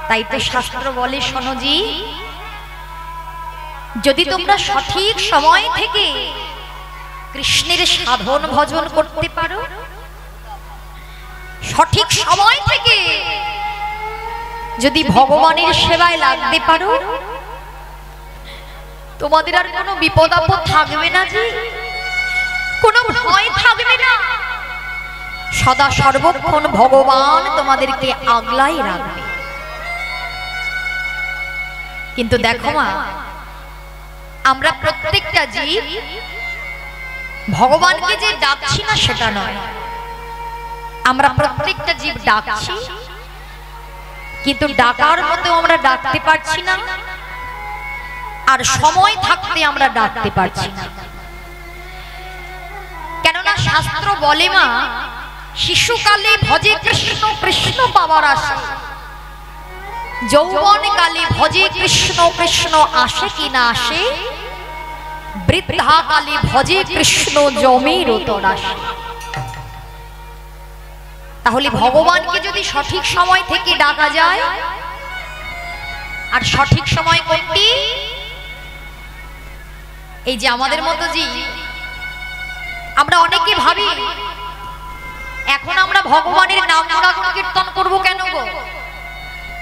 তাই তো শাস্ত্র বলে শোনো জি, যদি তোমরা সঠিক সময় থেকে কৃষ্ণের সাধন ভজন করতে পারো, সঠিক সময় থেকে যদি ভগবানের সেবায় লাগতে পারো, তোমাদের আর কোনো বিপদ আপদ থাকবে না জি, কোনো ভয় থাকবে না। সদা সর্বক্ষণ ভগবান তোমাদেরকে আগলাই রাখবে। কিন্তু দেখো মা, আমরা প্রত্যেকটা জীব ভগবানকে যে ডাকছি না সেটা নয়, আমরা প্রত্যেকটা জীব ডাকছি, কিন্তু ডাকার মতো আমরা ডাকতে পারছি না, আর সময় থাকতে আমরা ডাকতে পারছি না। কেননা শাস্ত্র বলে মা, শিশুকালে ভজে কৃষ্ণ কৃষ্ণ পাওয়ার আশা, যৌবন কালে ভজে কৃষ্ণ কৃষ্ণ আসে কি না আসে, বৃদ্ধা কালে ভজে কৃষ্ণ জমের তরাসে। তাহলে ভগবানকে যদি সঠিক সময় থেকে ডাকা যায়, আর সঠিক সময় কোনটি? এই যে আমাদের মতো জি, আমরা অনেকে ভাবি এখন আমরা ভগবানের নাম গুণ কীর্তন করব কেন গো,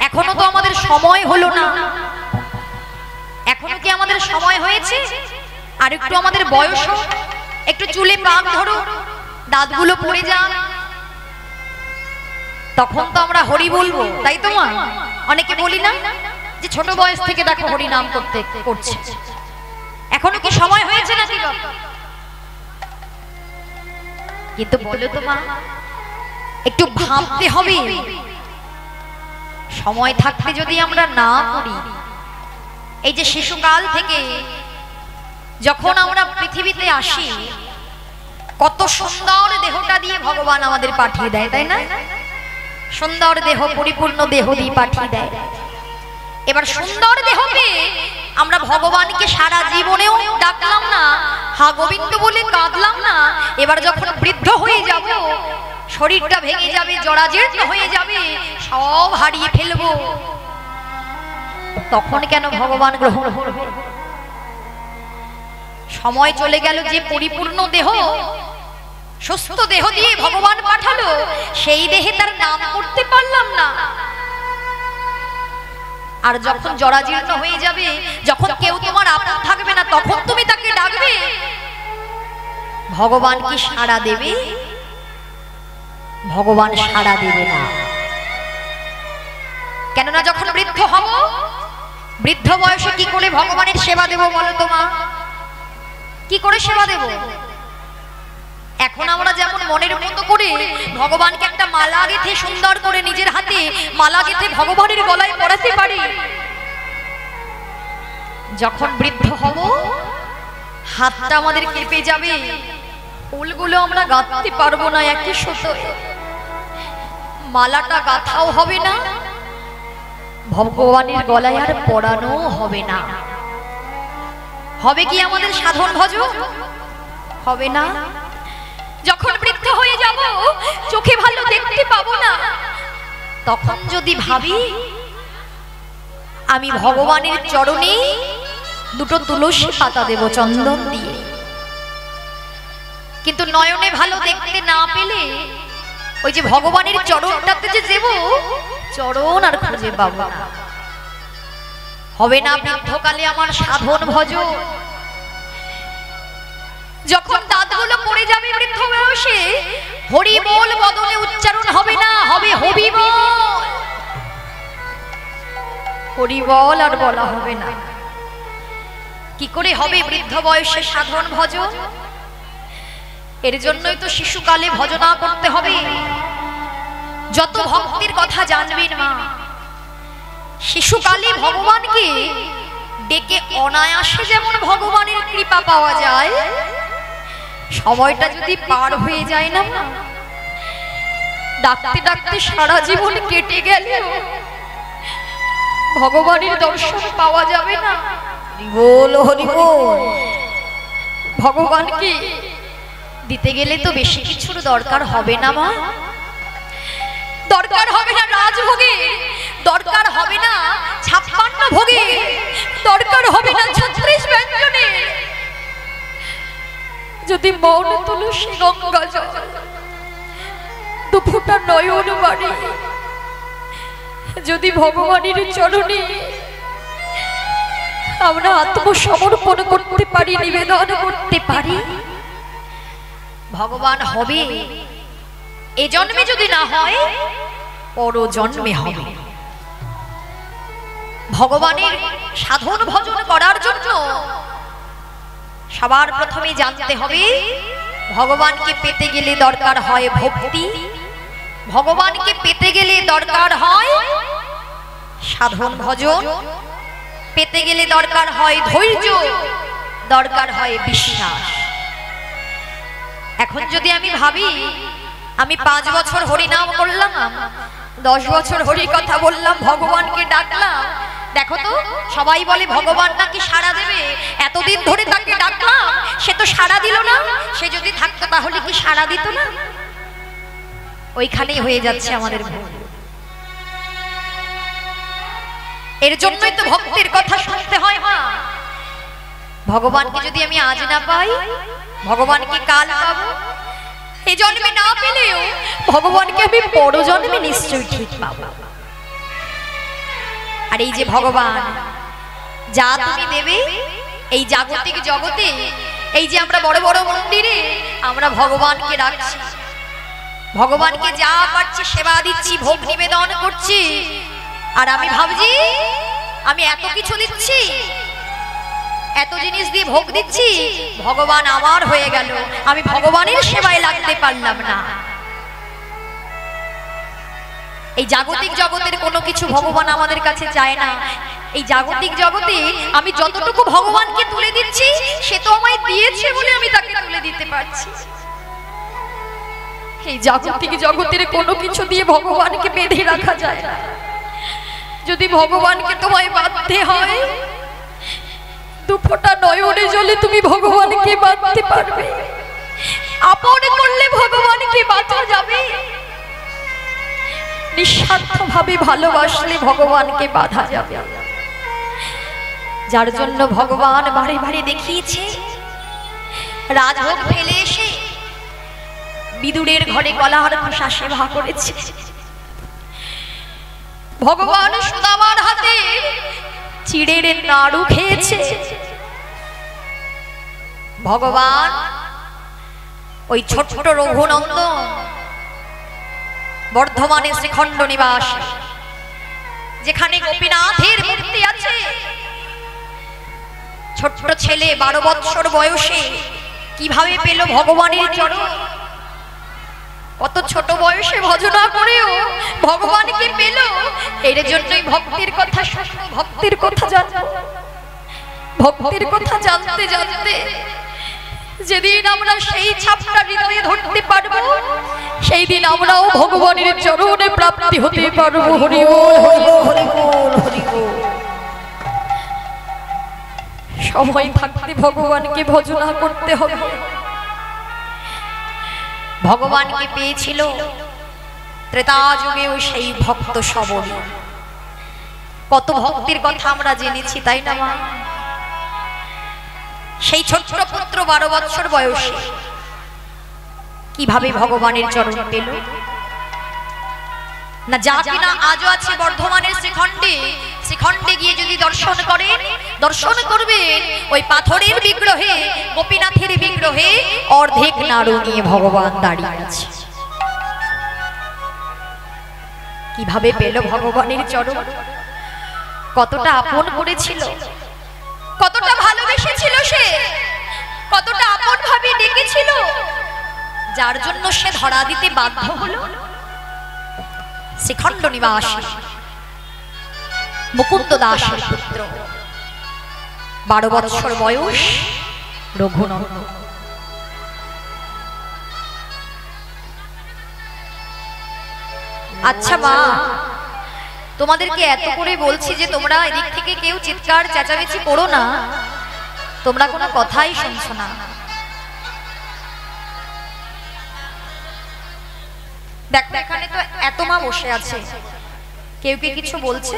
এখনো তো আমাদের সময় হলো না। এখনো কি আমাদের সময় হয়েছে? আর একটু আমাদের বয়স, একটু চুলে পাক ধরো, দাঁতগুলো পড়ে যান, তখন তো আমরা হরি বলবো, তাই তো মা? অনেকে বলি না যে ছোট বয়স থেকে দেখো হরি নাম করছে। এখনো কি সময় হয়েছে নাকি? কিন্তু বলো তো মা, একটু ভাবতে হবে, সময় থাকতে যদি আমরা না করি, এই যে শিশুকাল থেকে যখন আমরা পৃথিবীতে আসি, কত সুন্দর দেহটা দিয়ে ভগবান আমাদের পাঠিয়ে দেয়, তাই না? সুন্দর দেহ, পরিপূর্ণ দেহ দিয়ে পাঠিয়ে দেয়। এবার সুন্দর দেহ পেয়ে আমরা ভগবানকে সারা জীবনেও ডাকলাম না, হা গোবিন্দ বলে কাঁদলাম না। এবার যখন বৃদ্ধ হয়ে যাব, শরীরটা ভেঙে যাবে, জরাজীর্ণ হয়ে যাবে, সব হারিয়ে ফেলবো, তখন কেন ভগবান গ্রহণ করবে? সময় চলে গেল, যে পরিপূর্ণ দেহ, সুস্থ দেহ দিয়ে ভগবান পাঠালো, সেই দেহে তার নাম করতে পারলাম না। আর যখন জরাজীর্ণ হয়ে যাবে, যখন কেউ তোমার আপন থাকবে না, তখন তুমি তাকে ডাকবে, ভগবান কি সাড়া দেবে? ভগবান সাড়া দেবে না। কেননা যখন বৃদ্ধ হব, বৃদ্ধ বয়সে কি করে ভগবানের সেবা দেব বলো তো মা? কি করে সেবা দেব? এখন আমরা যেমন মনের মতো করে ভগবানকে একটা মালা গেঁথে, সুন্দর করে নিজের হাতে মালা গেঁথে ভগবানের গলায় পরাতে পারি, যখন বৃদ্ধ হব হাতটা আমাদের কেঁপে যাবে, ফুলগুলো আমরা গাঁথতে পারবো না একই সুতোয়, মালাটা গাঁথাও হবে না, ভগবানের গলায় আর পরানো হবে না। হবে কি আমাদের সাধন ভজন? হবে না। যখন বৃদ্ধ হয়ে যাব, চোখে ভালো দেখতে পাবো না, তখন যদি ভাবি আমি ভগবানের চরণে দুটো তুলসী পাতা দেব চন্দন দিয়ে, কিন্তু নয়নে ভালো দেখতে না পেলে ওই যে ভগবানের চরণটাতে যে দেব, চরণ আর খুঁজে পাবো না। হবে না বৃদ্ধকালে আমার সাধন ভজন। যখন দাঁতগুলো পড়ে যাবে বৃদ্ধ বয়সে, হরি বল বদলে উচ্চারণ হবে না, হবে হবি বল। হরি বল আর বলা হবে না। কি করে হবে বৃদ্ধ বয়সে সাধন ভজন? এর জন্যই তো শিশুকালে ভজনা করতে হবে। যত ভক্তির কথা জানবেন মা, শিশুকালে ভগবানকে ডেকে অনায়াসে যেমন ভগবানের কৃপা পাওয়া যায়, সময়টা যদি পার হয়ে যায় না, ডাকতে ডাকতে সারা জীবন কেটে গেল, ভগবানের দর্শন পাওয়া যাবে না। হরি বল, হরি বল। ভগবানকে দিতে গেলে তো বেশি কিছুর দরকার হবে না মা, দরকার হবে না রাজভোগে, দরকার হবে না 56 ভোগে, দরকার হবে না 36 ব্যঞ্জনে, যদি মন তুলসী গঙ্গা জল দুফোঁটা নয়ন বাণী যদি ভগবানের চরণে আমরা আত্মসমর্পণ করতে পারি, নিবেদন করতে পারি, ভগবান হবে। এ জন্মে যদি না হয় পর জন্মে হবে। ভগবানের সাধন ভজন করার জন্য সবার প্রথমে জানতে হবে ভগবানকে পেতে গেলে দরকার হয় ভক্তি, ভগবানকে পেতে গেলে দরকার হয় সাধন ভজন, পেতে গেলে দরকার হয় ধৈর্য, দরকার হয় বিশ্বাস। এখন যদি আমি ভাবি আমি 5 বছর হরিনাম করলাম, 10 বছর হরি কথা বললাম, ভগবানকে ডাকলাম, দেখো তো সবাই বলে ভগবান নাকি সাড়া দেবে, এতদিন ধরে তাকে ডাকলাম সে তো সাড়া দিল না, সে যদি থাকতো তাহলে কি সাড়া দিত না? ওইখানেই হয়ে যাচ্ছে আমাদের ভুল। এর জন্যই তো ভক্তের কথা শুনতে হয়। মা, ভগবানকে যদি আমি আজ না পাই ভগবানকে কাল পাবো, এই জন্মে না পেলেও ভগবানকে আমি পর জন্মে নিশ্চয়ই ঠিক পাবো। আর এই যে ভগবান যা তুমি দেবে এই জাগতিক জগতে, এই যে আমরা বড় বড় মন্দিরে আমরা ভগবানকে রাখছি, ভগবানকে যা পারছি সেবা দিচ্ছি, ভোগ নিবেদন করছি, আর আমি ভাবছি আমি এত কিছু দিচ্ছি, এত জিনিস দিয়ে ভোগ দিচ্ছি, ভগবান আমার হয়ে গেল, আমি ভগবানের সেবায় লাগতে পারলাম না। এই জাগতিক জগতের কোনো কিছু ভগবান আমাদের কাছে চায় না। এই জাগতিক জগতে আমি যতটুকু ভগবানকে তুলে দিচ্ছি সে তো আমায় দিয়েছে বলে আমি তাকে তুলে দিতে পারছি। এই জাগতিক জগতের কোনো কিছু দিয়ে ভগবানকে বেঁধে রাখা যায় না। যদি ভগবানকে তোমায় বাঁধতে হয়, দুফোঁটা নয়নে জলে তুমি ভগবানকে বাঁধতে পারবে, আপন করলে ভগবানকে বাঁধা যাবে, নিঃস্বার্থভাবে ভালোবাসলে ভগবানকে বাঁধা যাবে। যার জন্য ভগবান বারে বারে দেখিয়েছে, রাজভোগ ফেলে এসে বিদুরের ঘরে গলার ভাষা সেবা করেছে। ভগবান সুদামার হাতে চিড়ের নাড়ু খেয়েছে। ভগবান ওই ছোট্ট রঘুনন্দন বর্ধমানে শ্রীখণ্ড নিবাস, যেখানে গোপীনাথের মূর্তি আছে, ছোট্ট ছেলে 12 বৎসর বয়সে কিভাবে পেল ভগবানের চরণ, কত ছোট বয়সে ভজনা করেও ভগবানকে পেল। এর জন্যই ভক্তির কথা শুনবো, ভক্তির কথা জানবো, ভক্তির কথা জানতে জানতে যেদিন আমরা সেই ছাপটা হৃদয়ে ধরতে পারবো, সেই দিন আমরাও ভগবানের চরণে প্রাপ্তি হতে পারবো। হরি বল, হরি বল, হরি বল, হরি বল। সময় থাকতে ভগবানকে ভজনা করতে হবে। ভগবানকে পেয়েছিল ত্রেতা যুগেও সেই ভক্ত সবল। কত ভক্তির কথা আমরা জেনেছি, তাই না মা? সেই ছোট্ট পুত্র 12 বৎসর বয়সে কিভাবে ভগবানের চরণ পেল না, যা কিনা আজও আছে বর্ধমানের শ্রীখণ্ডে। শ্রীখণ্ডে গিয়ে যদি দর্শন করেন, দর্শন করবেন ওই পাথরের বিগ্রহে, গোপীনাথের বিগ্রহে অর্ধেক নাড়ু নিয়ে ভগবান দাঁড়িয়ে আছে। কিভাবে পেল ভগবানের চরণ? কতটা আপন করেছিল, কতটা ভালোবেসেছিল সে, কতটা আপন ভাবে ডেকেছিল, যার জন্য সে ধরা দিতে বাধ্য হলো। শ্রীখণ্ড নিবাসী মুকুন্দ দাসের পুত্র, 12 বৎসর বয়স, রঘুনন্দন। আচ্ছা মা, তোমাদেরকে এত করে বলছি যে তোমরা এদিক থেকে কেউ চিৎকার চেঁচামেচি করো না, তোমরা কোনো কথাই শুনছো না। দেখ, এখানে তো এত মা বসে আছে, কেউ কি কিছু বলছে?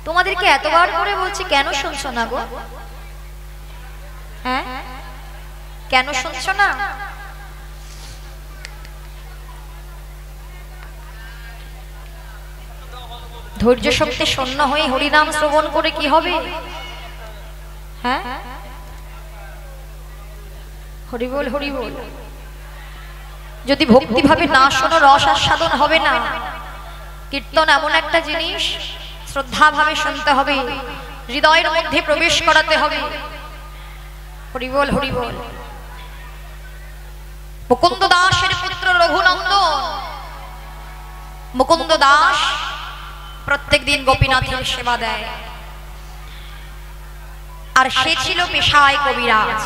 তোমাদেরকে এতবার করে বলছি, কেন শুনছো না গো? হ্যাঁ, কেন শুনছো না? ধৈর্য শক্তি শূন্য হয়ে হরিনাম শ্রবণ করে কি হবে? হ্যাঁ, হরি বল, হরি বল। যদি ভক্তি ভাবে না শোনো, রস আস্বাদন হবে না। কীর্তন এমন একটা জিনিস, শ্রদ্ধা ভাবে শুনতে হবে, হৃদয়ের মধ্যে প্রবেশ করাতে হবে। হরি বল, হরি বল। মুকুন্দ দাসের পুত্র রঘুনন্দন, মুকুন্দ দাস প্রত্যেক দিন গোপীনাথের সেবা দেয়, আর সে ছিল পেশায় কবিরাজ।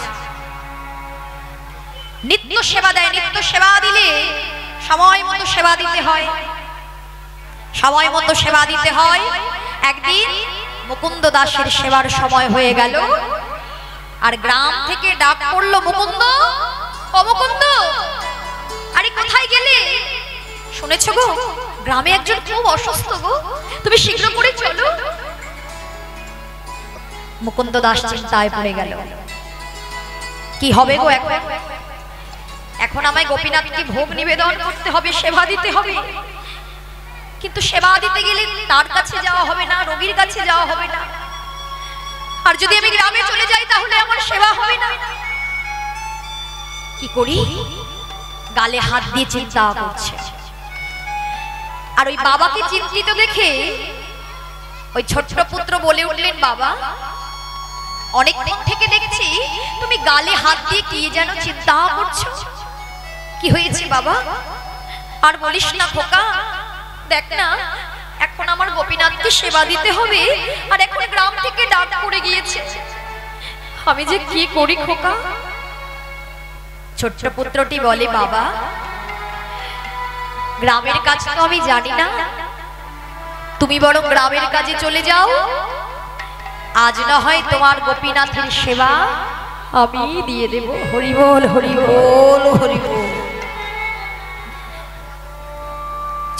নিত্য সেবা দেয়, নিত্য সেবা দিলে সময় মতো সেবা দিতে হয়, সময় মতো সেবা দিতে হয়। একদিন মুকুন্দ দাসের সেবার সময় হয়ে গেল, আর গ্রাম থেকে ডাক পড়লো, মুকুন্দ, ও মুকুন্দ, আরে কোথায় গেলে? শুনেছো গো, গ্রামে একজন খুব অসুস্থ গো, তুমি শীঘ্র করে চলো। মুকুন্দ দাস চিন্তায় পড়ে গেল, কি হবে গো এখন? এখন আমায় গোপীনাথকে ভোগ নিবেদন করতে হবে, সেবা দিতে হবে, কিন্তু সেবা দিতে গেলে তার কাছে যাওয়া হবে না, রোগীর কাছে যাওয়া হবে না, আর যদি আমি গ্রামে চলে যাই তাহলে আমার সেবা হবে না। কি করি? গালে হাত দিয়ে চিন্তা করছে। আর ওই বাবাকে চিন্তিত দেখে ওই ছোট্ট পুত্র বলে উঠলেন, বাবা, অনেকক্ষণ থেকে দেখছি তুমি গালে হাত দিয়ে কি যেন চিন্তা করছো, কি হয়েছে বাবা? আর বলিস না খোকা, দেখ না, এখন আমার গোপীনাথকে সেবা দিতে হবে, আর এখন গ্রাম থেকে ডাক পড়ে গিয়েছে, আমি যে কি করি খোকা? ছোট্ট পুত্রটি বলে, বাবা, গ্রামের কাজ তো আমি জানি না, তুমি বরং গ্রামের কাজে চলে যাও, আজ না হয় তোমার গোপীনাথের সেবা আমি দিয়ে দেব। হরি বল, হরি বল, হরি বল।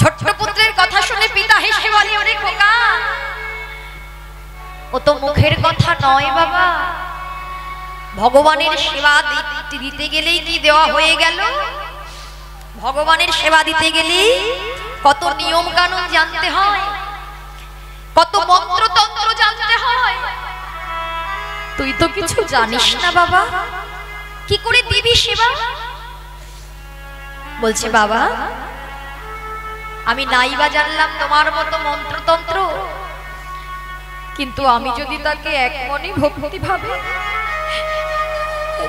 ছোট্ট পুত্রের কথা শুনে পিতা হেসে বলে, ওরে খোকা, ও তো মুখের কথা নয় বাবা, ভগবানের সেবা দিতে গেলেই কি দেওয়া হয়ে গেল? ভগবানের সেবা দিতে গেলে কত নিয়ম কানুন জানতে হয়, কত মন্ত্রতন্ত্র জানতে হয়, তুই তো কিছু জানিস না বাবা, কি করে দিবি সেবা? বলছে, বাবা, আমি নাই বা জানলাম তোমার মতো মন্ত্রতন্ত্র, কিন্তু আমি যদি তাকে এক মনে ভক্তি ভাবে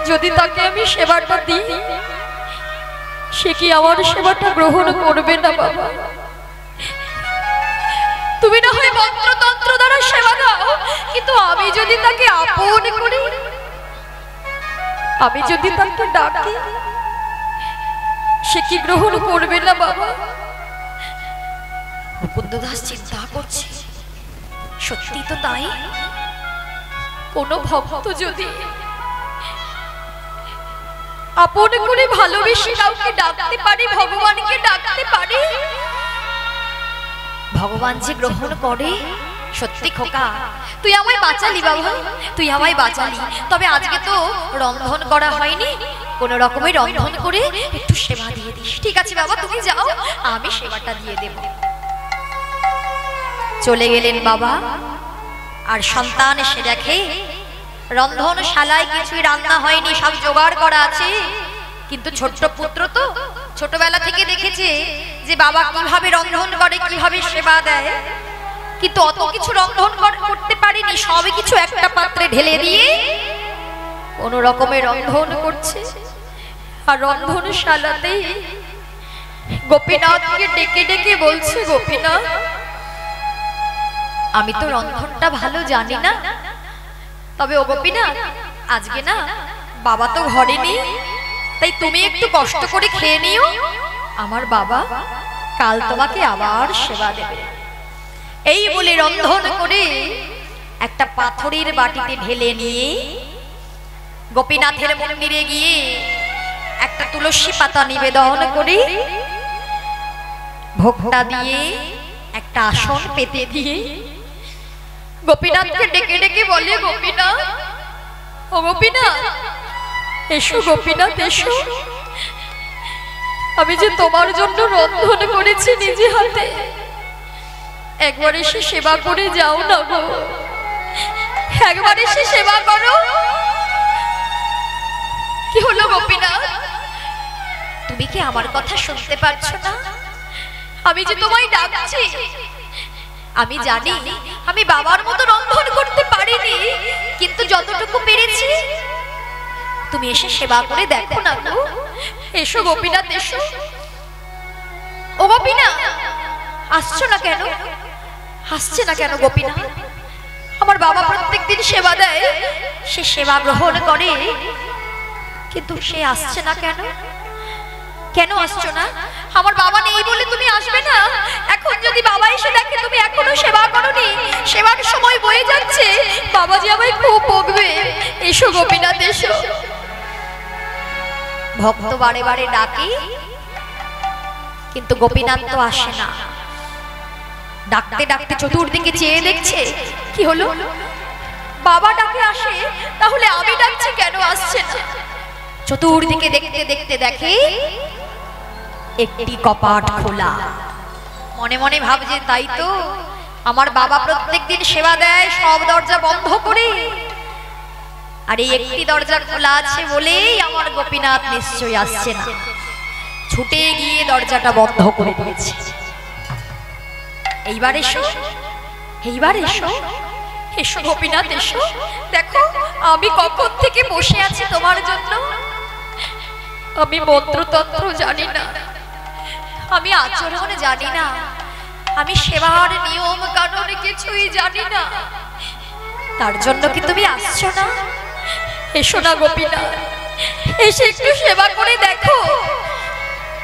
যদি তাকে আমি সেবাটা দিই, সে কি আমার সেবাটা গ্রহণ করবে না বাবা? তুমি না হয় মন্ত্রতন্ত্র দ্বারা সেবা দাও, কিন্তু আমি যদি তাকে আপন করি, আমি যদি তাকে ডাকি, সে কি গ্রহণ করবে না বাবা? মুকুন্দ দাস চিন্তা করছে, সত্যি তো তাই, কোন ভক্ত যদি আপন করে ভালোবেসে কাউকে ডাকতে পারে, ভগবানকে ডাকতে পারে, ভগবান যে গ্রহণ করে। সত্যি খোকা, তুই আমায় বাঁচালি বাবা, তুই আমায় বাঁচালি। তবে আজকে তো রন্ধন করা হয়নি, কোন রকমের রন্ধন করে একটু সেবা দিয়ে দিস। ঠিক আছে বাবা, তুমি যাও, আমি সেবাটা দিয়ে দেব। চলে গেলেন বাবা, আর সন্তান এসে দেখে রন্ধনশালায় কিছুই রান্না হয়নি, সব জোগাড় করা আছে, কিন্তু ছোট্ট পুত্র তো ছোটবেলা থেকে দেখেছে যে বাবা কিভাবে রন্ধন করে, কিভাবে সেবা দেয়, কিন্তু অত কিছু রন্ধন করতে পারেনি, সবই কিছু একটা পাত্রে ঢেলে দিয়ে কোন রকমের রন্ধন করছে। আর রন্ধনশালাতে গোপীনাথকে ডেকে ডেকে বলছে, গোপীনাথ, আমি তো রন্ধনটা ভালো জানি না, তবে ও গোপীনাথ, আজকে না বাবা তো ঘরে নেই, তাই তুমি একটু কষ্ট করে খেয়ে নিও, আমার বাবা কাল তোমাকে আবার সেবা দেবে। এই বলে রন্ধন করে একটা পাথরের বাটিতে ঢেলে নিয়ে গোপীনাথের মন্দিরে গিয়ে একটা তুলসী পাতা নিবেদন করে ভোগটা দিয়ে একটা আসন পেতে দিয়ে গোপীনাথকে ডেকে ডেকে বলে, গোপীনাথ, ও গোপীনাথ, এসো গোপীনাথ এসো, আমি যে তোমার জন্য রন্ধন করেছি নিজে হাতে, একবার এসে সেবা করে যাও না গো, একবার এসে সেবা করো। কি হলো গোপীনাথ, তুমি কি আমার কথা শুনতে পাচ্ছ না? আমি যে তোমায় ডাকছি, আমি জানি আমি বাবার মতো রন্ধন করতে পারিনি, কিন্তু যতটুকু পেরেছি তুমি এসে সেবা করে দেখো না গো। এসো গোপীনাথ এসো। ও গোপীনাথ, আসছো না কেন? আসছে না কেন গোপীনাথ? আমার বাবা প্রত্যেকদিন সেবা দেয়, সে সেবা গ্রহণ করে, কিন্তু সে আসছে না কেন? কেন আসছো না? আমার বাবা নেই বলে তুমি আসবে না? এখন যদি বাবা এসে দেখে তুমি এখনো সেবা করোনি, সেবার সময় বয়ে যাচ্ছে, বাবাজি আমায় খুব বকবে। এসো গোপীনাথ এসো। ভক্ত বারে বারে ডাকে, কিন্তু গোপীনাথ তো আসে না। ডাকতে ডাকতে চতুর্দিকে চেয়ে দেখছে, কি হলো, বাবা ডাকে আসে, তাহলে আমি ডাকছি কেন আসছে না? চতুর্দিকে দেখতে দেখতে দেখে একটি কপাট খোলা। মনে মনে ভাবছে, তাই তো, আমার বাবা প্রত্যেকদিন সেবা দেয় সব দরজা বন্ধ করে, আর এই একটি দরজা খোলা আছে বলেই আমার গোপীনাথ নিশ্চয়ই আসছে না। ছুটে গিয়ে দরজাটা বন্ধ করে দিয়েছে। এইবার এসো, এইবার এসো, এসো গোপীনাথ এসো, দেখো আমি কখন থেকে বসে আছি তোমার জন্য। আমি মন্ত্রতন্ত্র জানি না, আমি আচরণ জানি না, আমি সেবার নিয়ম কানুন কিছুই জানি না, তার জন্য কি তুমি আসছো না? এসো না গোপীনাথ, এসে একটু সেবা করে দেখো,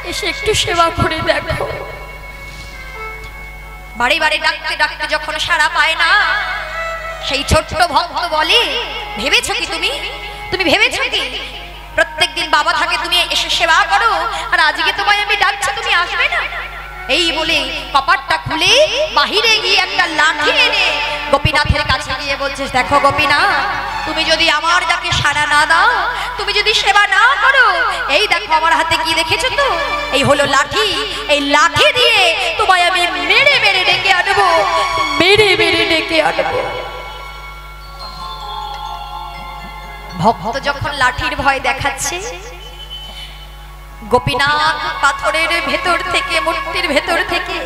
এসে একটু সেবা করে দেখো। বাড়ি বাড়ি ডাকতে ডাকতে যখন সাড়া পায় না, সেই ছোট্ট ভক্ত বলে, ভেবেছো কি তুমি, তুমি ভেবেছো কি প্রত্যেকদিন বাবা থাকে তুমি এসে সেবা করো, আর আজকে তোমায় আমি ডাকছি তুমি আসবে না? এই বলে কপাটটা খুলে বাহিরে গিয়ে একটা লাঠি এনে গোপীনাথের কাছে গিয়ে বলছিস, দেখো গোপীনাথ, তুমি যদি আমার ডাকে সাড়া না দাও, তুমি যদি সেবা না করো, এই দেখো আমার হাতে কি দেখেছো তো, এই হলো লাঠি, এই লাঠি দিয়ে তোমায় আমি মেরে মেরে ডেকে আনবো, মেরে মেরে ডেকে আনবো। ভক্ত যখন লাঠির ভয় দেখাচ্ছে, গোপীনাথ পাথরের ভেতর থেকে, মূর্তির ভেতর থেকে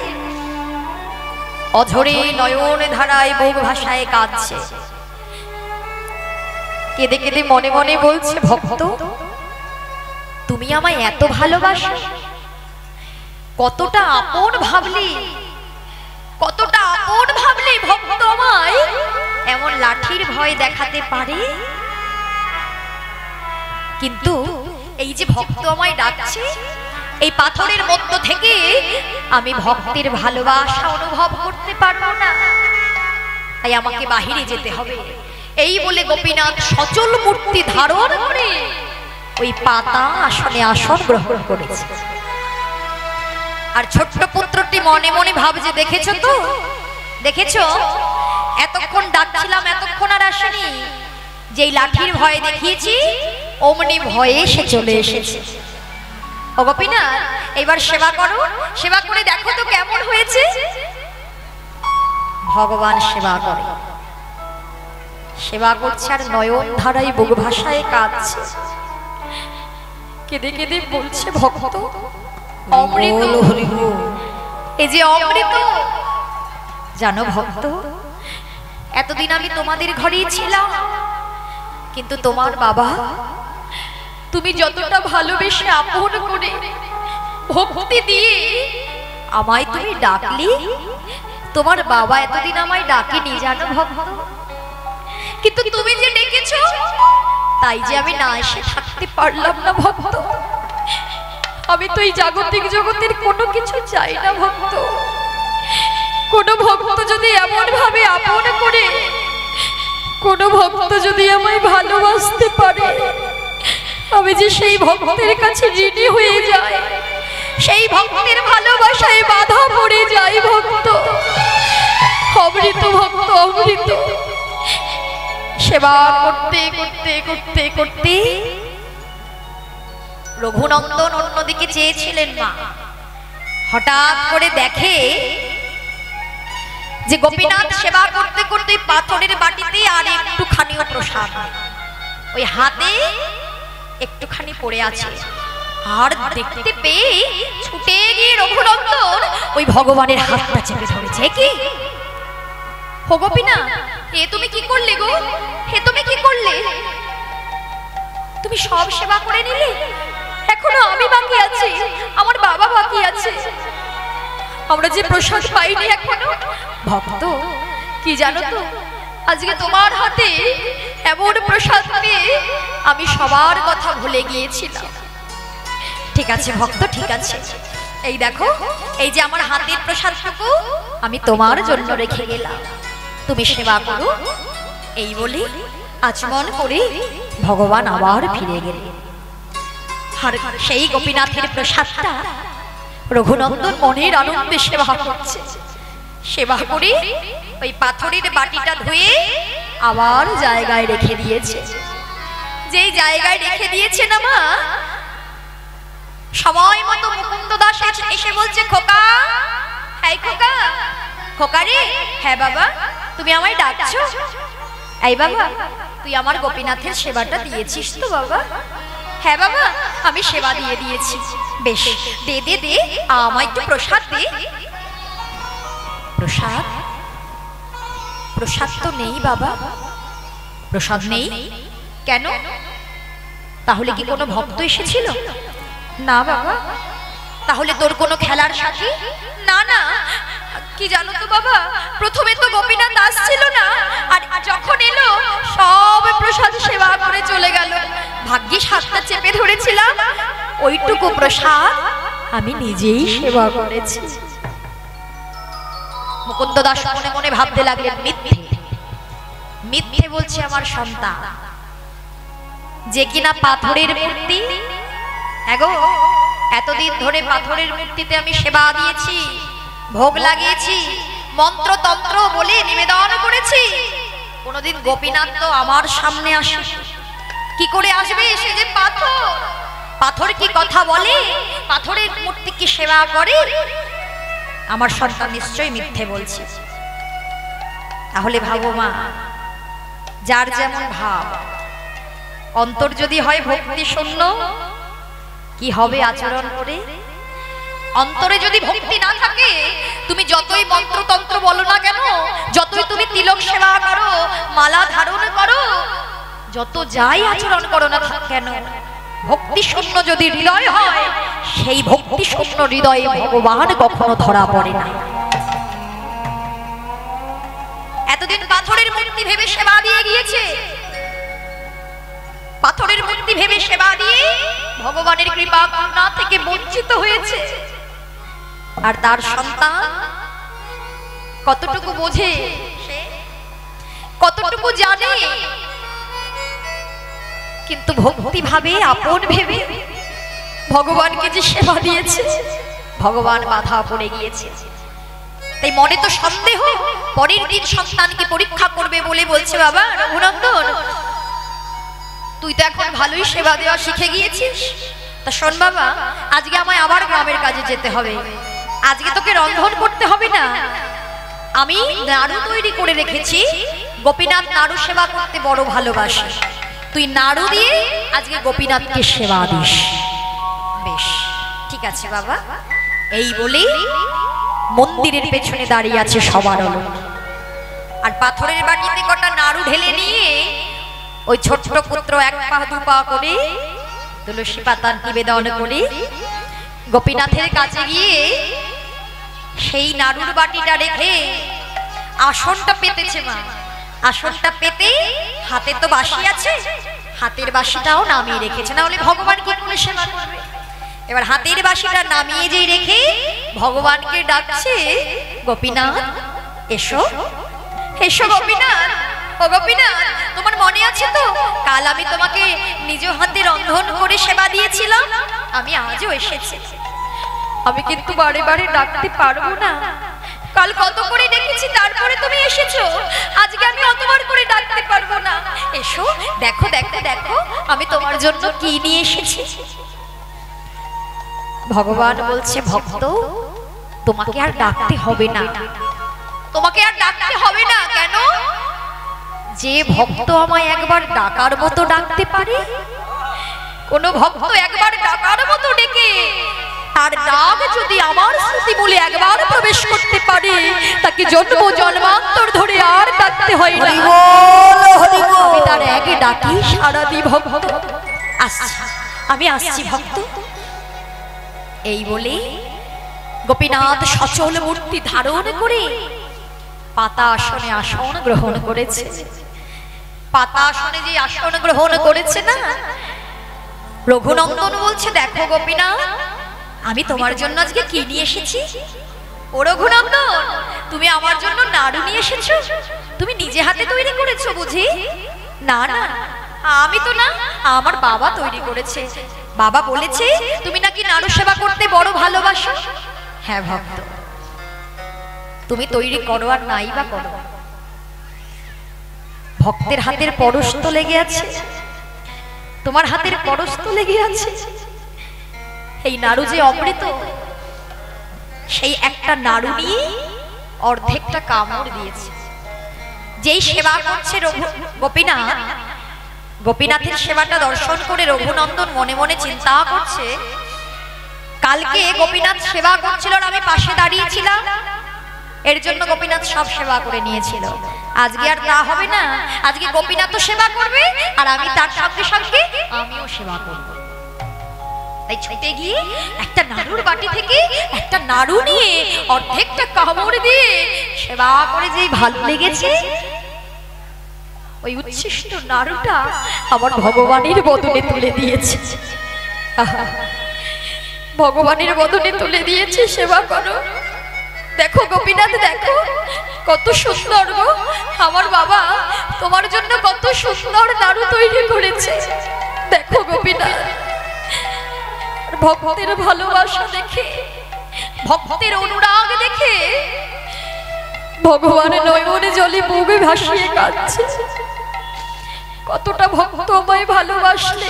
অঝরে নয়ন ধারায় বুক ভাষায় কাঁদছে। কেঁদে কেঁদে মনে মনে বলছে, ভক্ত তুমি আমায় এত ভালোবাসো, কতটা আপন ভাবলি, কতটা আপন ভাবলি ভক্ত আমায় এমন লাঠির ভয় দেখাতে পারে? কিন্তু এই যে ভক্ত আমায় ডাকছে, এই পাথরের মধ্য থেকে আমি ভক্তের ভালোবাসা অনুভব করতে পারবো না, তাই আমাকে বাহিরে যেতে হবে। এই বলে গোপীনাথ সচল মূর্তি ধারণ করে ওই পাতা আসনে আসন গ্রহণ করেছে। আর ছোট্ট পুত্রটি মনে মনে ভাবছে, দেখেছো তো, দেখেছো এতক্ষণ ডাকছিলাম, এতক্ষণ আর আসেনি, যেই লাঠির ভয় দেখিয়েছি অমনি ভয়ে সে চলে এসেছে। ও গোপীনাথ, এবার সেবা করো, সেবা করে দেখো তো কেমন হয়েছে। ভগবান সেবা করে, সেবা করছে, আর নয়ন ধারায় বুক ভাষায় কাঁদছে, কেঁদে কেঁদে বলছে, ভক্ত অমৃত, এই যে অমৃত, জানো ভক্ত, এতদিন আমি তোমাদের ঘরেই ছিলাম, কিন্তু তোমার বাবা, তুমি যতটা ভালোবেসে আপন করে ভক্তি দিয়ে আমায় তুমি ডাকলি, তোমার বাবা এতদিন আমায় ডাকেনি জানো ভক্ত, কিন্তু তুমি যে ডেকেছো, তাই যে আমি না এসে থাকতে পারলাম না ভক্ত। আমি তো এই জাগতিক জগতের কোনো কিছু চাই না ভক্ত। কোনো ভক্ত যদি এমন ভাবে আপন করে, কোনো ভক্ত যদি আমায় ভালোবাসতে পারে, আমি যে সেই ভক্তের কাছে ঋণী হয়ে যাই, সেই ভক্তের ভালোবাসায় বাধা পড়ে যায় ভক্ত। অমৃত ভক্ত অমৃত। সেবা করতে করতে করতে করতে রঘুনন্দন অন্যদিকে চেয়েছিলেন মা, হঠাৎ করে দেখে যে গোপীনাথ সেবা করতে করতে পাথরের বাটিতে আর একটুখানিও প্রসাদ ওই হাতে একটুখানি পড়ে আছে। আর দেখতে পেয়ে ছুটে গিয়ে রঘুনন্দন ওই ভগবানের হাতটা চেপে ধরেছে। কি ও গোপীনাথ, এ তুমি কি করলে গো? হে তুমি কি করলে? তুমি সব সেবা করে নিলে, এখনো আমি বাকি আছি, আমার বাবা বাকি আছে, আমরা যে প্রসাদ পাইনি এখনো। ভক্ত কি জানো তো, আজকে তোমার হাতে এমন প্রসাদ পেয়ে আমি সবার কথা ভুলে গিয়েছিলাম। ঠিক আছে ভক্ত, ঠিক আছে, এই দেখো, এই যে আমার হাতের প্রসাদটুকু আমি তোমার জন্য রেখে গেলাম, তুমি সেবা করো। এই বলে আচমন করে ভগবান আবার ফিরে গেলেন। আর সেই গোপীনাথের প্রসাদটা রঘুনন্দন মনের আনন্দে সেবা করছে। সেবা করে ওই পাথরের বাটিটা ধুয়ে আবার জায়গায় রেখে দিয়েছে। যেই জায়গায় রেখে দিয়েছে না মা, সময় মতো মুকুন্দ দাস এসে বলছে, খোকা, এই খোকা, খোকা রে, হ্যাঁ বাবা তুমি আমায় ডাকছো? এই বাবা তুই আমার গোপীনাথের সেবাটা দিয়েছিস তো বাবা? হ্যাঁ বাবা আমি সেবা দিয়ে দিয়েছি। বেশ, দে দে দে, আমায় একটু প্রসাদ দে। প্রসাদ? প্রসাদ তো নেই বাবা। প্রসাদ নেই কেন? তাহলে কি কোনো ভক্ত এসেছিল? না বাবা। তাহলে তোর কোনো খেলার সাথী? না না। কি জানো তো বাবা, প্রথমে তো গোপীনাথ আসছিল না, আর যখন এলো সব প্রসাদ সেবা করে চলে গেল। ভাগ্যিস হাতটা চেপে ধরেছিলাম, ওইটুকু প্রসাদ আমি নিজেই সেবা করেছি। মুকুন্দ দাস মনে মনে ভাবতে লাগলেন, মিথ্যে মিথ্যে বলছে আমার সন্তান, যে কিনা পাথরের মূর্তি। এগো, এতদিন ধরে পাথরের মূর্তিতে আমি সেবা দিয়েছি, ভোগ লাগিয়েছি, মন্ত্র তন্ত্র বলে নিবেদন করেছি। কোনদিন গোপীনাথ তো আমার সামনে আসে? কি করে আসবে? সে যে পাথর, পাথর কি কথা বলে? পাথরের মূর্তি কি সেবা করে? আমার সন্তান নিশ্চয়ই মিথ্যে বলছে। তাহলে ভাবো মা, যার যেমন ভাব, অন্তর যদি হয় ভক্তি শূন্য, কি হবে আচরণ করে? অন্তরে যদি ভক্তি না থাকে, তুমি যতই মন্ত্রতন্ত্র বলো না কেন, যতই তুমি তিলক সেবা করো, মালা ধারণ করো, যত যাই আচরণ করো না কেন, ভক্তি শূন্য যদি হৃদয় হয়, সেই ভক্তি শূন্য হৃদয়ে ভগবান কখনো ধরা পড়ে না। এতদিন পাথরের মূর্তি ভেবে সেবা দিয়ে গিয়েছে, পাথরের মূর্তি ভেবে সেবা দিয়ে ভগবানের কৃপা করুণা থেকে বঞ্চিত হয়েছে। আর তার সন্তান কতটুকু বোঝে, কতটুকু জানে, কিন্তু ভক্তি ভাবে, আপন ভেবে ভগবানকে যে সেবা দিয়েছে, ভগবান বাধা পড়ে গিয়েছে। তাই মনে তো সন্দেহ, পরের দিন সন্তানকে পরীক্ষা করবে বলে বলছে, বাবা রঘুনন্দন, তুই তো এখন ভালোই সেবা দেওয়া শিখে গিয়েছিস, তা শোন বাবা, আজকে আমায় আবার গ্রামের কাজে যেতে হবে, আজকে তোকে রন্ধন করতে হবে না, আমি নাড়ু তৈরি করে রেখেছি, গোপীনাথ নাড়ু সেবা করতে বড় ভালোবাসে, তুই নাড়ু দিয়ে আজকে গোপীনাথকে সেবা দিস। বেশ, ঠিক আছে বাবা। এই বলে মন্দিরের পেছনে দাঁড়িয়ে আছে সবার আলো, আর পাথরের বাটিতে কটা নাড়ু ঢেলে নিয়ে ওই ছোট্ট পুত্র এক পা দু পা করে তুলসী পাতা নিবেদন করে গোপীনাথের কাছে গিয়ে সেই নাড়ুর বাটিটা রেখে আসনটা পেতেছে মা। আসনটা পেতে হাতে তো বাঁশি আছে, হাতের বাঁশিটাও নামিয়ে রেখেছে, না হলে ভগবান কি করে সেবা করবে। এবার হাতের বাঁশিটা নামিয়ে যেই রেখে ভগবানকে ডাকছে, গোপীনাথ এসো, এসো গোপীনাথ, ও গোপীনাথ, তোমার মনে আছে তো কাল আমি তোমাকে নিজ হাতে রন্ধন করে সেবা দিয়েছিলাম, আমি আজও এসেছি। আমি কিন্তু বারে বারে ডাকতে পারবো না। কাল কত করে ডেকেছি, তারপরে তুমি এসেছো। আজকে আমি অতবার করে ডাকতে পারবো না। এসো, দেখো দেখো দেখো আমি তোমার জন্য কি নিয়ে এসেছি। ভগবান বলছে, ভক্ত তোমাকে আর ডাকতে হবে না, তোমাকে আর ডাকতে হবে না। কেন? যে ভক্ত আমায় একবার ডাকার মতো ডাকতে পারে, কোন ভক্ত একবার ডাকার মতো ডেকে তার ডাক যদি আমার স্মৃতি বলে একবার প্রবেশ করতে পারে, তাকে জন্ম জন্মান্তর ধরে আর ডাকতে হয় না। আমি তার একে ডাকি সারা দি ভক্ত আসছি, আমি আসছি ভক্ত। এই বলে গোপীনাথ সচল মূর্তি ধারণ করে পাতা আসনে আসন গ্রহণ করেছে। পাতা আসনে যে আসন গ্রহণ করেছে না, রঘুনন্দন বলছে, দেখো গোপীনাথ আমি তোমার জন্য আজকে কি নিয়ে এসেছি। ও রঘুনন্দন, তুমি আমার জন্য নাড়ু নিয়ে এসেছো? তুমি নিজে হাতে তৈরি করেছো বুঝি? না না, আমি তো না, আমার বাবা তৈরি করেছে। বাবা বলেছে তুমি নাকি নাড়ু সেবা করতে বড় ভালোবাসো। হ্যাঁ ভক্ত, তুমি তৈরি করো আর নাই বা করো, ভক্তের হাতের পরশ তো লেগে আছে, তোমার হাতের পরশ তো লেগে আছে। এই নাড়ু যে অমৃত, সেই একটা নাড়ু নিয়ে অর্ধেকটা কামড় দিয়েছে। যেই সেবা করছে গোপীনাথ, গোপীনাথের সেবাটা দর্শন করে রঘুনন্দন মনে মনে চিন্তা করছে, কালকে গোপীনাথ সেবা করছিল আর আমি পাশে দাঁড়িয়েছিলাম, এর জন্য গোপীনাথ সব সেবা করে নিয়েছিল। আজকে আর তা হবে না, আজকে গোপীনাথও সেবা করবে আর আমি তার সঙ্গে সঙ্গে আমিও সেবা করব। তাই ছুটে গিয়ে একটা নাড়ুর বাটি থেকে একটা নাড়ু নিয়ে অর্ধেকটা কামড় দিয়ে সেবা করে যেই ভালো লেগেছে, ওই উচ্ছিষ্ট নাড়ুটা আমার ভগবানের বদনে তুলে দিয়েছে। ভগবানের বদনে তুলে দিয়েছে, সেবা করো। দেখো গোপীনাথ, দেখো কত সুন্দর গো, আমার বাবা তোমার জন্য কত সুন্দর নাড়ু তৈরি করেছে। দেখো গোপীনাথ, ভক্তের ভালোবাসা দেখে, ভক্তের অনুরাগ দেখে ভগবানের নয়নে জলে বুকে ভাসিয়ে কাঁদছে। কতটা ভক্ত আমায় ভালোবাসলে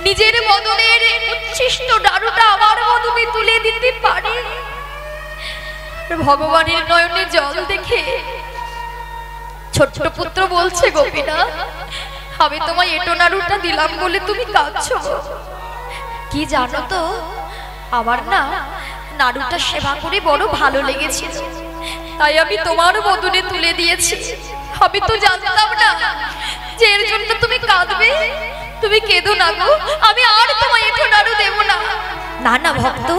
নিজের বদনের উচ্ছিষ্ট নাড়ুটা আমার বদনে তুলে দিতে পারে। ভগবানের নয়নে জল দেখে ছোট্ট পুত্র বলছে, গোপীনাথ আমি তোমায় এটো নাড়ুটা দিলাম বলে তুমি কাঁদছো। কি জানো তো, আমার না নাড়ুটা সেবা করে বড় ভালো লেগেছিল, তাই আমি তোমার বদনে তুলে দিয়েছি। আমি তো জানতাম না যে এর জন্য তুমি কাঁদবে। তুমি কেঁদো না গো, আমি আর তোমায় এটো নাড়ু দেব না। না না ভক্ত,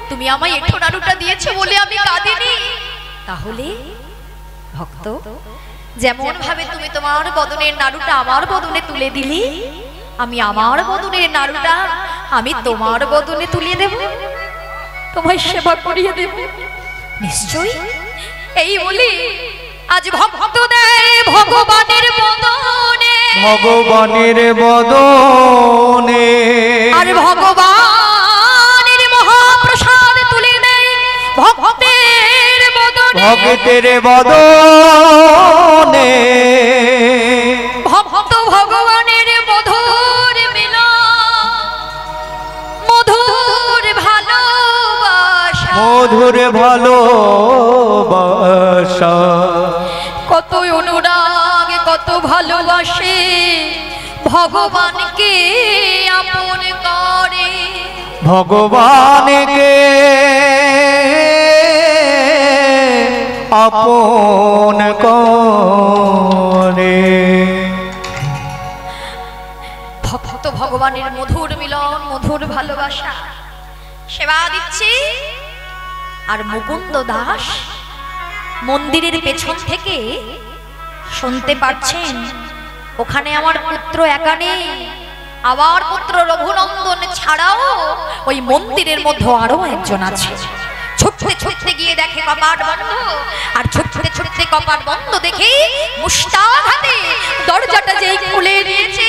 তুমি আমায় এটো নাড়ুটা দিয়েছো বলে আমি কাঁদিনি। তাহলে ভক্ত, যেমন ভাবে তুমি তোমার বদনের নাড়ুটা আমার বদনে তুলে দিলি, আমি আমার বদনের নাড়ুটা আমি তোমার বদনে তুলে দেব, তোমায় সেবা করিয়ে দেব নিশ্চয়ই। এই বলি আজ ভক্ত দেয় ভগবানের বদনে, ভগবানের বদনে, আর ভগবানের মহাপ্রসাদ তুলে দেয় ভক্তের বদনে, ভক্তের বদনে। ভক্ত ভগবানের মধুর মিলন, মধুর ভালোবাসা, মধুর ভালোবাসা। কত অনুরাগ, কত ভালোবাসে ভগবানকে আপন করে, ভগবানকে আপন করে। ভক্ত ভগবানের মধুর মিলন, মধুর ভালোবাসা সেবা দিচ্ছে। আর মুকুন্দ দাস মন্দিরের পেছন থেকে শুনতে পাচ্ছেন, ওখানে আমার পুত্র একা নেই, আমার পুত্র রঘুনন্দন ছাড়াও ওই মন্দিরের মধ্যে আরো একজন আছে। ছুটতে ছুটতে গিয়ে দেখে কপাট বন্ধ, আর ছুটতে ছুটতে কপাট বন্ধ দেখে মুস্তাদ হাতে দরজাটা যেই খুলে দিয়েছে,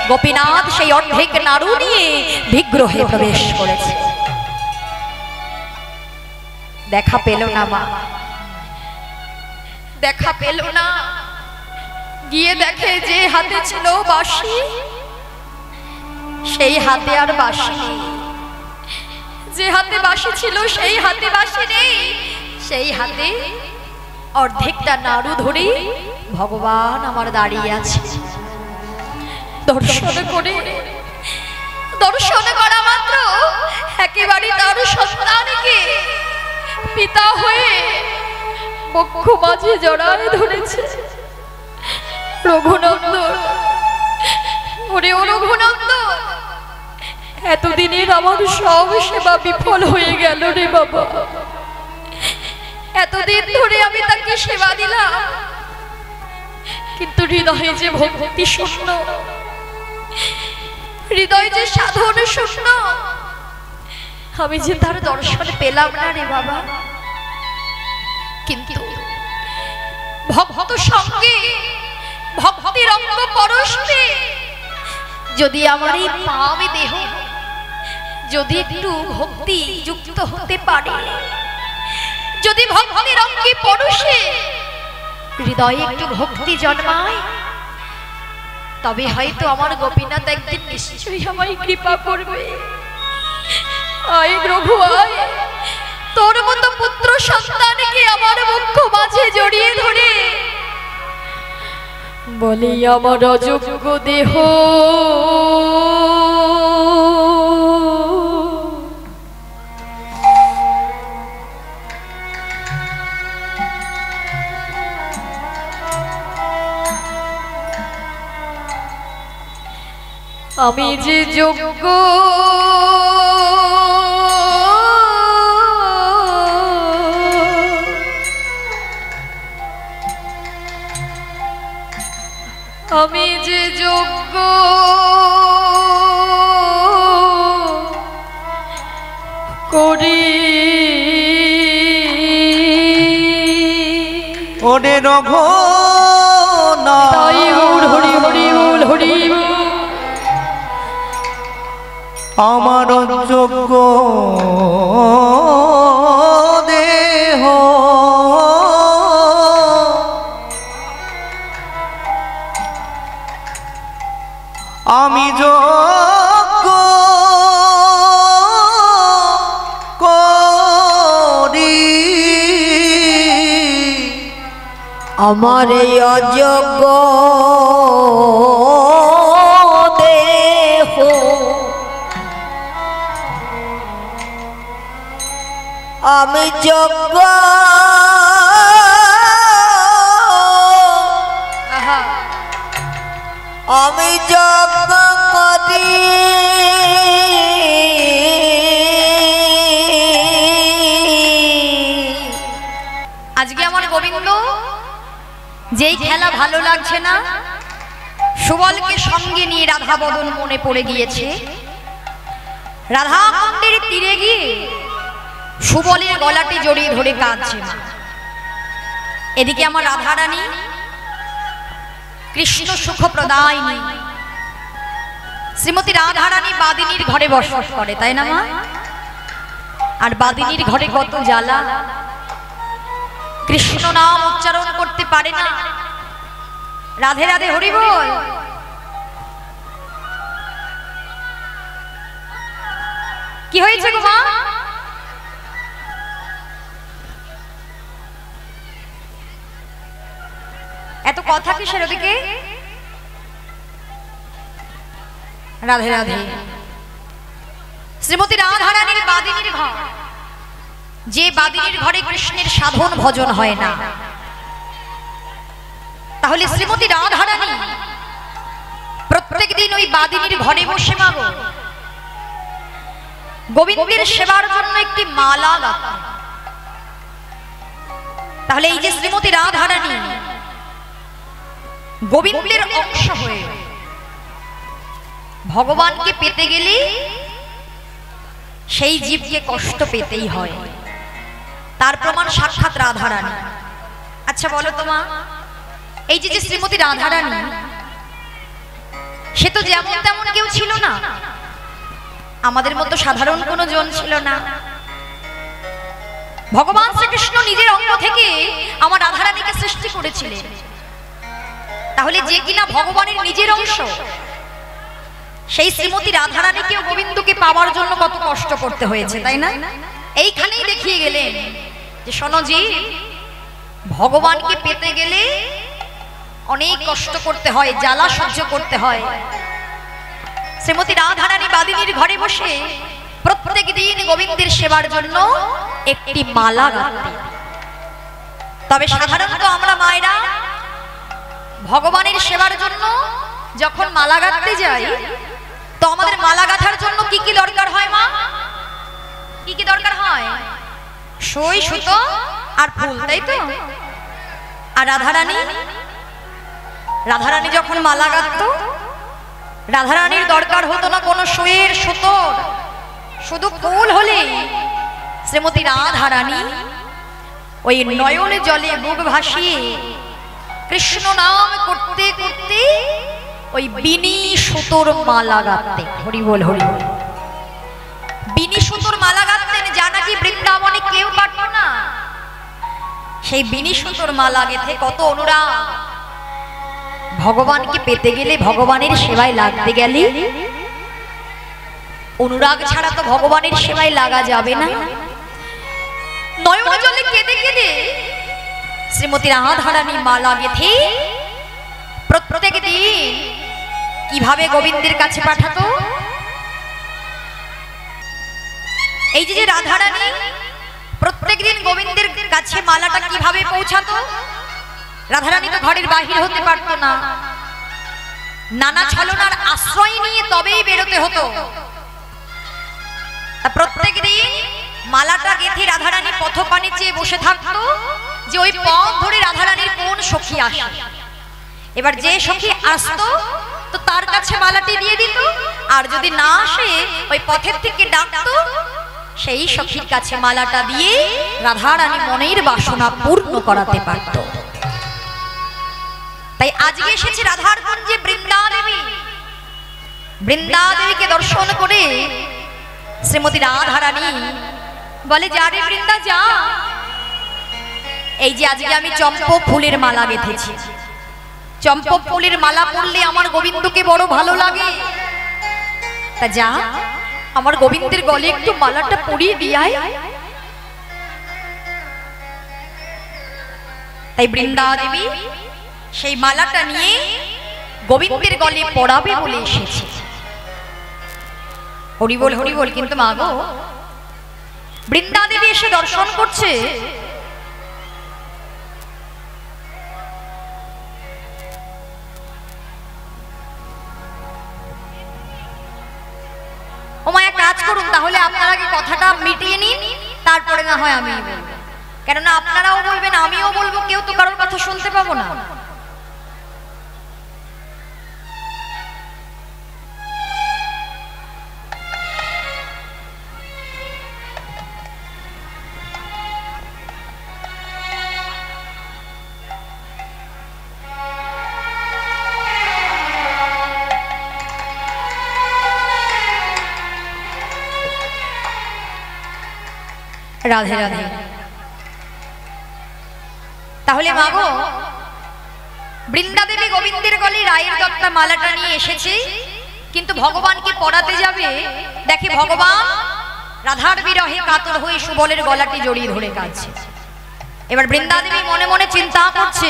গোপীনাথ সেই অর্ধেক নাড়ু নিয়ে বিগ্রহে প্রবেশ করেছে। দেখা পেল না মা, দেখা পেল না। গিয়ে দেখে যে হাতে ছিল বাঁশি, সেই হাতে আর বাঁশি নেই। যে হাতে বাঁশি ছিল সেই হাতে বাঁশি নেই। সেই হাতে অর্ধেকটা নাড়ু ধরে ভগবান আমার দাঁড়িয়ে আছে। দর্শন করে, দর্শন করা মাত্র একেবারে তার সন্তানকে পিতা হয়ে বক্ষ মাঝে জড়ায় ধরেছে। রঘুনন্দন, ওরে ও রঘুনন্দন, এতদিনের আমার সব সেবা বিফল হয়ে গেল রে বাবা। এতদিন ধরে আমি তাকে সেবা দিলাম, কিন্তু হৃদয়ে যে ভক্তি শূন্য, হৃদয় যে সাধন শূন্য, আমি যে তার দর্শন পেলাম না রে বাবা। কিন্তু ভক্ত সঙ্গে ভক্তির অঙ্গ পরশে যদি আমার এই পাবে দেহ যদি একটু ভক্তি যুক্ত হতে পারে, যদি ভক্তির অঙ্গে পরশে হৃদয়ে একটু ভক্তি জন্মায়, তবে হয়তো আমার গোপীনাথ একদিন নিশ্চয়ই আমায় কৃপা করবে। আয় প্রভু আয়, তোর মতো পুত্র সন্তানকে আমার মুখ মাঝে জড়িয়ে ধরে বলি আমার অযোগ্য দেহ আমি যে যোগ্য আমি যে যোগ্য করি ওরে রঘুনাথ, তাই হরি হরি বল হরি আমার যোগ্য দেহ আমি যোগ্য করি, আমার এই অযোগ্য দেহ আমি যোগ্য আমি যোগ্য করি। আজকে আমার গোবিন্দ যেই খেলা ভালো লাগছে না, সুবলকে সঙ্গে নিয়ে রাধা বদন মনে পড়ে গিয়েছে। রাধা কুণ্ডের তীরে গিয়ে সুবলের গলাটি জড়িয়ে ধরে কাঁদছে। এদিকে আমার রাধারানী কৃষ্ণ সুখ প্রদায়িনী শ্রীমতী রাধারানী বাদিনীর ঘরে বসবাস করে, তাই না মা? আর বাদিনীর ঘরে কত জ্বালা, কৃষ্ণ নাম উচ্চারণ করতে পারে না। রাধে রাধে হরি বল। কি হয়েছে গো মা? এত কথা কিসের ওদিকে? রাধে রাধে। শ্রীমতী রাধারানীর বাদিনীর ঘর, যে বাদিনীর ঘরে কৃষ্ণের সাধন ভজন হয় না, তাহলে শ্রীমতী রাধারানী প্রত্যেক দিন ওই বাদিনীর ঘরে বসে মাগো গোবিন্দের সেবার জন্য একটি মালা গাঁথা। তাহলে এই যে শ্রীমতী রাধারানী গোবিন্দের অংশ হয়ে ভগবানকে পেতে গেলে সেই জীবকে কষ্ট পেতেই হয়, তার প্রমাণ সাক্ষাৎ রাধারানী। আচ্ছা বলো তো মা, এই যে শ্রীমতী রাধারানী, সে তো যেমন তেমন কেউ ছিল না, আমাদের মতো সাধারণ কোনো জন ছিল না। ভগবান শ্রীকৃষ্ণ নিজের অঙ্গ থেকে আমার রাধারানীকে সৃষ্টি করেছিলেন। তাহলে যে কিনা ভগবানের নিজের অংশ, সেই শ্রীমতী রাধারানীকেও গোবিন্দকে পাওয়ার জন্য কত কষ্ট করতে হয়েছে, তাই না? এইখানেই দেখিয়ে গেলেন যে শোনো জি, ভগবানকে পেতে গেলে অনেক কষ্ট করতে হয়, জ্বালা সহ্য করতে হয়। শ্রীমতী রাধারানী বাদিনীর ঘরে বসে প্রত্যেক দিন গোবিন্দের সেবার জন্য একটি মালা গাঁথতেন। তবে সাধারণত আমরা মায়েরা ভগবানের সেবার জন্য যখন মালা গাঁথতে যাই, তো আমাদের মালা গাঁথার জন্য কি কি দরকার হয় মা? কি কি দরকার হয়? সুই, সুতো আর ফুল, তাই তো? আর রাধারানী যখন মালা গাঁথত, রাধারানীর দরকার হতো না কোনো সুইয়ের, সুতোর, শুধু ফুল হলেই শ্রীমতী রাধারানী ওই নয়ন জলে বুক ভাসিয়ে কৃষ্ণ নাম করতে করতে ওই বিনি সুতোর মালা গাঁথতেন। হরি বল, হরি বল। বিনি সুতোর মালা গাঁথতেন, যা নাকি বৃন্দাবনে কেউ পারত না। সেই বিনি সুতোর মালা গেঁথে কত অনুরাগ। ভগবানকে পেতে গেলে, ভগবানের সেবায় লাগতে গেলে অনুরাগ ছাড়া তো ভগবানের সেবায় লাগা যাবে না। নয়ন জলে কেঁদে কেঁদে শ্রীমতী রাধারানী মালা গেঁথে প্রত্যেক দিন কিভাবে গোবিন্দের কাছে পাঠাতো। এই যে রাধারানী প্রত্যেক দিন গোবিন্দের কাছে মালাটা কিভাবে পৌঁছাতো? রাধারানী তো ঘরের বাহির হতে পারতো না, নানা ছলনার আশ্রয় নিয়ে তবেই বেরোতে হতো। প্রত্যেক দিন মালাটা গেঁথে রাধারানী পথপানে চেয়ে বসে থাকতো যে ওই পথ ধরে রাধারানীর কোন সখী আসে। এবার যে সখী আসতো তো তার কাছে মালাটি দিয়ে দিত, আর যদি না আসে ওই পথের থেকে ডাকতো, সেই সখীর কাছে মালাটা দিয়ে রাধারানী মনের বাসনা পূর্ণ করাতে পারত। তাই আজকে এসেছে রাধার কুঞ্জে বৃন্দাদেবী। বৃন্দাদেবীকে দর্শন করে শ্রীমতী রাধারানী বলে, যা রে বৃন্দা যা, এই যে আজকে আমি চম্পক ফুলের মালা গেঁথেছি, চম্পক ফুলের মালা পরলে আমার গোবিন্দকে বড় ভালো লাগে, তা যা আমার গোবিন্দের গলে একটু মালাটা পরিয়ে দিয়াই। তাই বৃন্দা দেবী সেই মালাটা নিয়ে গোবিন্দের গলে পরাবে বলে এসেছে। হরি বল, হরি বল। কিন্তু মা গো, বৃন্দা দেবী এসে দর্শন করছে, ও মা এক কাজ করুন, তাহলে আপনারা আগে কথাটা মিটিয়ে নিন, তারপরে না হয় আমি বলবো। কেননা আপনারাও বলবেন, আমিও বলবো, কেউ তো কারোর কথা শুনতে পাবো না। রাধে রাধে। তাহলে মাগো, বৃন্দা দেবী গোবিন্দের গলে রায়ের দত্তা মালাটা নিয়ে এসেছে, কিন্তু ভগবানকে পড়াতে যাবে, দেখে ভগবান রাধার বিরহে কাতর হয়ে সুবলের গলাটি জড়িয়ে ধরে কাঁদছে। এবার বৃন্দা দেবী মনে মনে চিন্তা করছে,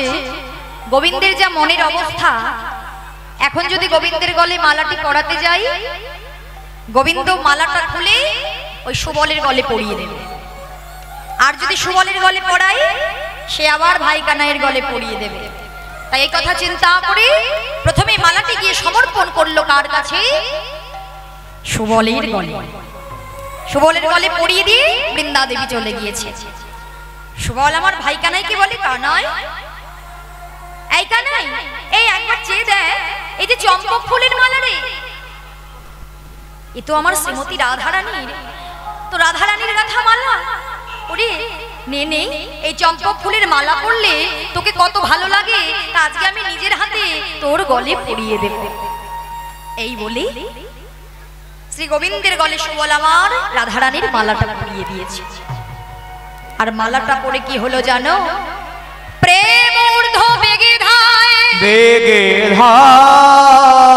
গোবিন্দের যা মনের অবস্থা, এখন যদি গোবিন্দের গলে মালাটি পড়াতে যাই, গোবিন্দ মালাটা খুলে ওই সুবলের গলে পরিয়ে দেবে, আর যদি সুবলের গলে পড়াই সে আবার ভাই কানাইয়ের গলে পরিয়ে দেবে। তাই এই কথা চিন্তা করে প্রথমে মালাটি গিয়ে সমর্পণ করলো কার কাছে? সুবলের গলে। সুবলের গলে পরিয়ে দিয়ে বৃন্দা দেবী চলে গিয়েছে। সুবল আমার ভাই কানাইকে বলে, কানাই, এই কানাই, এই একবার চেয়ে দেখ, এই যে চম্পক ফুলের মালা রে, এ তো আমার শ্রীমতী রাধারানীর, তো রাধারানীর গাঁথা মালা। ওরে নে নে, এই চম্পক ফুলের মালা পরলে তোকে কত ভালো লাগে, তা আজকে আমি নিজের হাতে তোর গলে পরিয়ে দেব। এই বলে শ্রী গোবিন্দের গলে সুবল আমার রাধারানীর মালাটা পরিয়ে দিয়েছে। আর মালাটা পরে কি হলো জানো? প্রেম ঊর্ধ্ব বেগে ধায়, বেগে ধায়,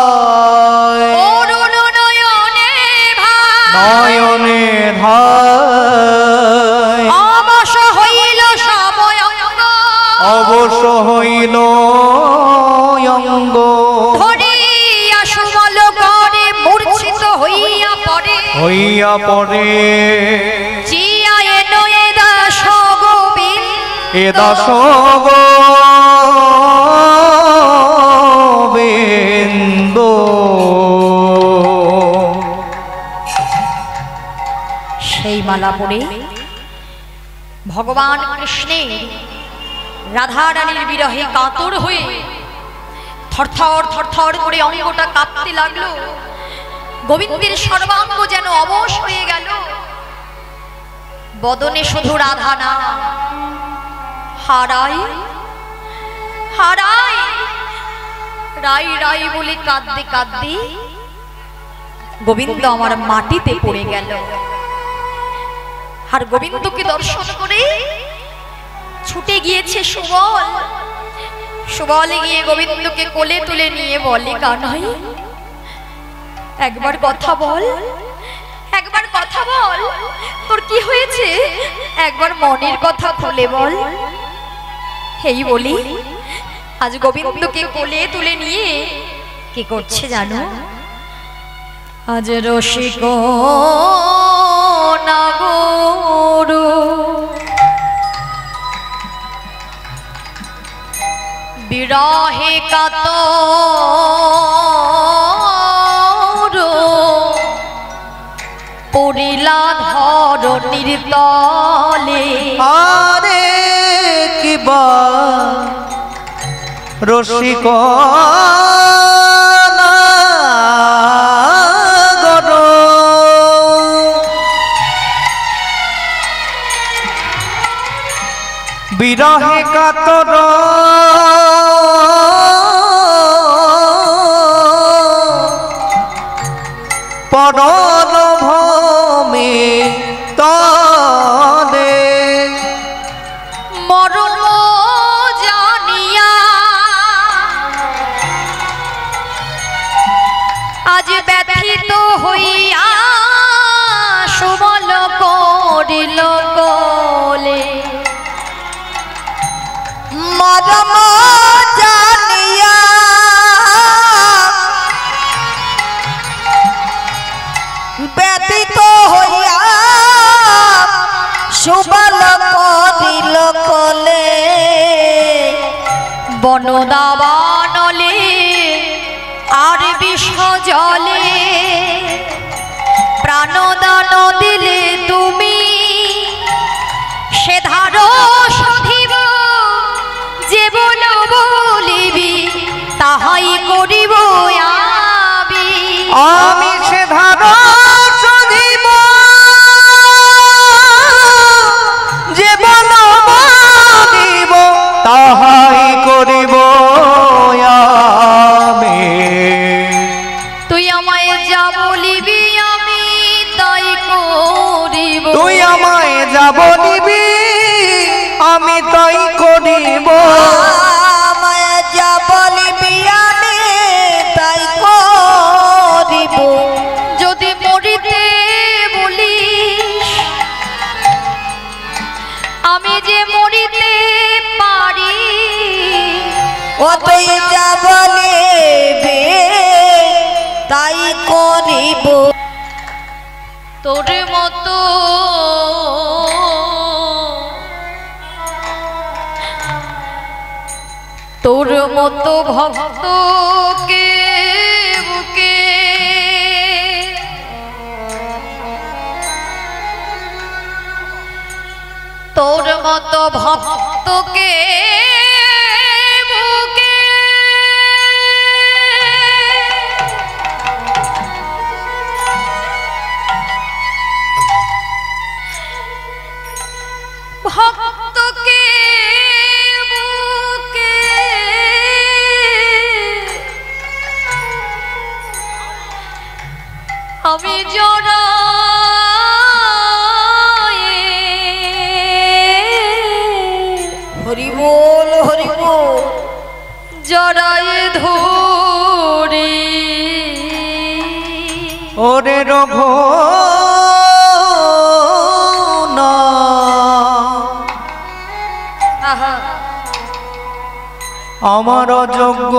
অরুণ নয়নে ভায়, নয়নে ধায়, অবশ হইল সময় অঙ্গ, অবশ হইল অঙ্গ, ধরিয়া সুবল করে মূর্ছিত হইয়া পড়ে, হইয়া পড়ে জিয়া এলো এ দাস গোবিন্দ, এ দাস গোবিন্দ। সেই মালা পরে ভগবান কৃষ্ণের রাধা রানীর বিরহে কাতর হয়ে থরথর থরথর করে অঙ্গটা কাঁপতে লাগলো। গোবিন্দের সর্বাঙ্গ যেন অবশ হয়ে গেল। বদনে শুধু রাধা না, হারাই হারাই রাই রাই বলে কাঁদতে কাঁদতে গোবিন্দ আমার মাটিতে পড়ে গেল। আর গোবিন্দকে দর্শন করে ছুটে গিয়েছে সুবল। সুবলে গিয়ে গোবিন্দকে কোলে তুলে নিয়ে বলে, কানাই একবার কথা বল, একবার কথা বল, তোর কি হয়েছে একবার মনের কথা খুলে বল। এই বলি আজ গোবিন্দকে কোলে তুলে নিয়ে কি করছে জানো? আজ রসিক নাগর বিরহে কাতর পড়িলা ধরণীর তলে। আরে কিবা রসিক নাগর, বিরহে কাতর পরল ভূমি তলে, মরম জানিয়া আজ ব্যথিত হইয়া সুবল করিল কোলে। মরম জানিয়া ব্যতীত হইয়া সুবল করিল কোলে। বনদাবানলে আর বিষ জলে প্রাণদান দিলে তুমি, সে ধার সাধিব যে বল বলিবি তাহাই করিব আমি। আমি সে ধার সাধিব যে বল বলিব তাহাই করিব আমি। তুই আমায় যা বলিবি আমি তাই করিব, তুই আমায় যা বলিবি আমি তাই করিব, আমায় যা বলিবি আমি তাই করিব। যদি মরিতে বলিস আমি যে মরিতে পারি, ও তুই যা বলিবি তাই করিব। তোর মতো তোর মতো ভক্তকে বুকে তোর মতো ভক্তকে বুকে ভক্তকে বুকে আমি জড়ায়ে জড়ায় ধরি ওরে রঘু আহা আমার যোগ্য